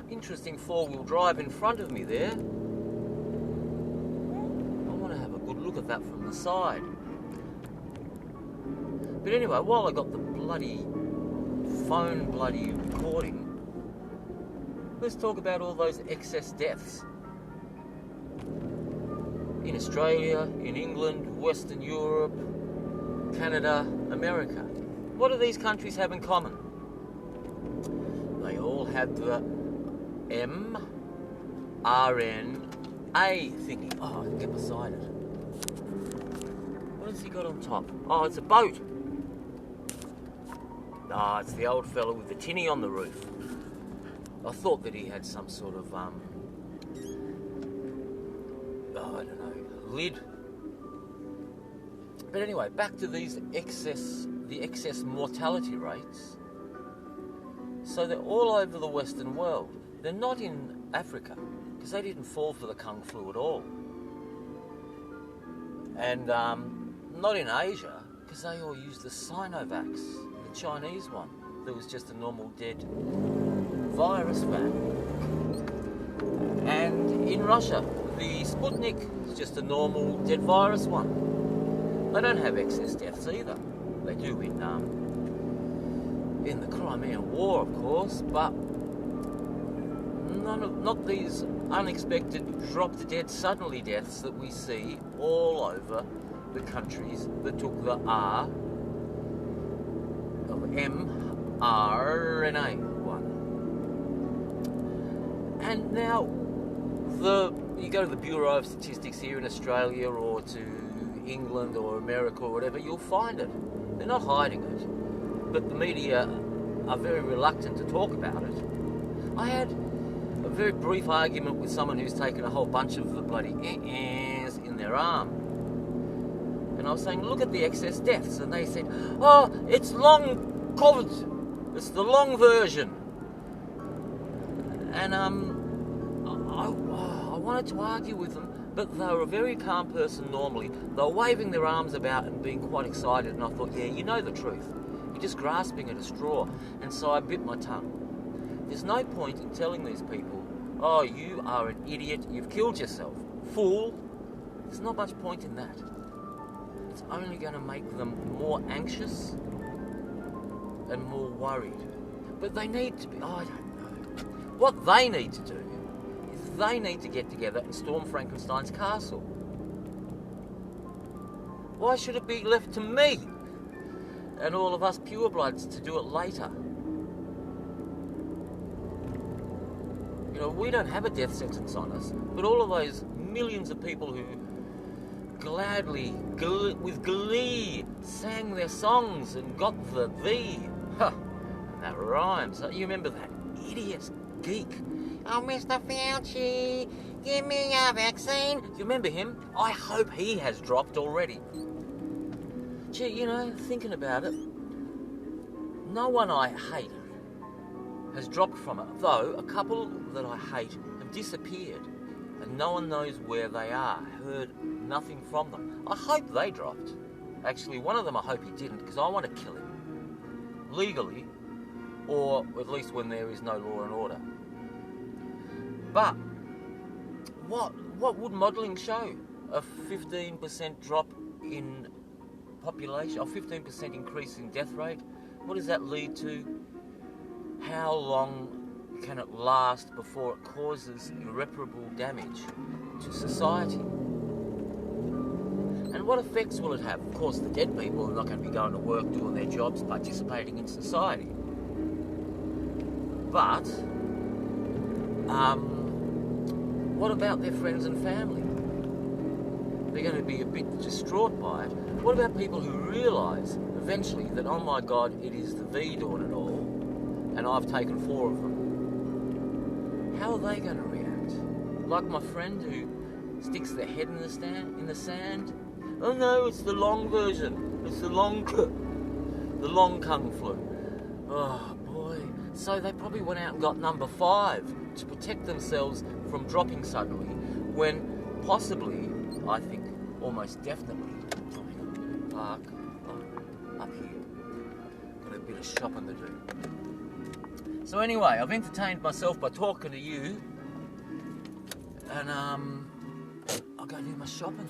interesting four-wheel drive in front of me there. I want to have a good look at that from the side. But anyway, while I got the bloody phone recording, let's talk about all those excess deaths. In Australia, in England, Western Europe, Canada, America. What do these countries have in common? They all have the mRNA thingy. Oh, I can get beside it. What has he got on top? Oh, it's a boat. Ah, it's the old fella with the tinny on the roof. I thought that he had some sort of, I don't know, lid. But anyway, back to the excess mortality rates. So they're all over the Western world. They're not in Africa, because they didn't fall for the Kung flu at all. And not in Asia, because they all used the Sinovac, the Chinese one. That was just a normal dead virus van. And in Russia, the Sputnik is just a normal dead virus one. They don't have excess deaths either. They do in the Crimean War, of course, but not these unexpected drop-dead suddenly deaths that we see all over the countries that took the R of mRNA one. And now, you go to the Bureau of Statistics here in Australia or to England or America or whatever, you'll find it. They're not hiding it, but the media are very reluctant to talk about it. I had a very brief argument with someone who's taken a whole bunch of the bloody in their arm. And I was saying, look at the excess deaths. And they said, oh, it's long COVID. It's the long version. And I wanted to argue with them, but they were a very calm person normally. They were waving their arms about and being quite excited. And I thought, yeah, you know the truth. You're just grasping at a straw. And so I bit my tongue. There's no point in telling these people, oh, you are an idiot, you've killed yourself. Fool. There's not much point in that. It's only going to make them more anxious and more worried. But they need to be, I don't know. What they need to do is they need to get together and storm Frankenstein's castle. Why should it be left to me and all of us purebloods to do it later? You know, we don't have a death sentence on us, but all of those millions of people who gladly, with glee, sang their songs and got the V. Huh, that rhymes. You remember that idiot geek? Oh, Mr. Fauci, give me a vaccine. Do you remember him? I hope he has dropped already. Gee, you know, thinking about it, no one I hate has dropped from it, though a couple that I hate have disappeared and no one knows where they are. Heard nothing from them. I hope they dropped. Actually, one of them I hope he didn't, because I want to kill him. Legally, or at least when there is no law and order. But what would modelling show? A 15% drop in population, or 15% increase in death rate? What does that lead to? How long can it last before it causes irreparable damage to society? And what effects will it have? Of course, the dead people are not going to be going to work, doing their jobs, participating in society. But, what about their friends and family? They're going to be a bit distraught by it. What about people who realise eventually that, oh my God, it is the V doing it all, and I've taken 4 of them? How are they going to react? Like my friend who sticks their head in the sand? Oh no, it's the long version. It's the long Kung flu. Oh boy. So they probably went out and got number 5 to protect themselves from dropping suddenly, when possibly, I think, almost definitely, park up here. Got a bit of shopping to do. So anyway, I've entertained myself by talking to you, and I'll go do my shopping.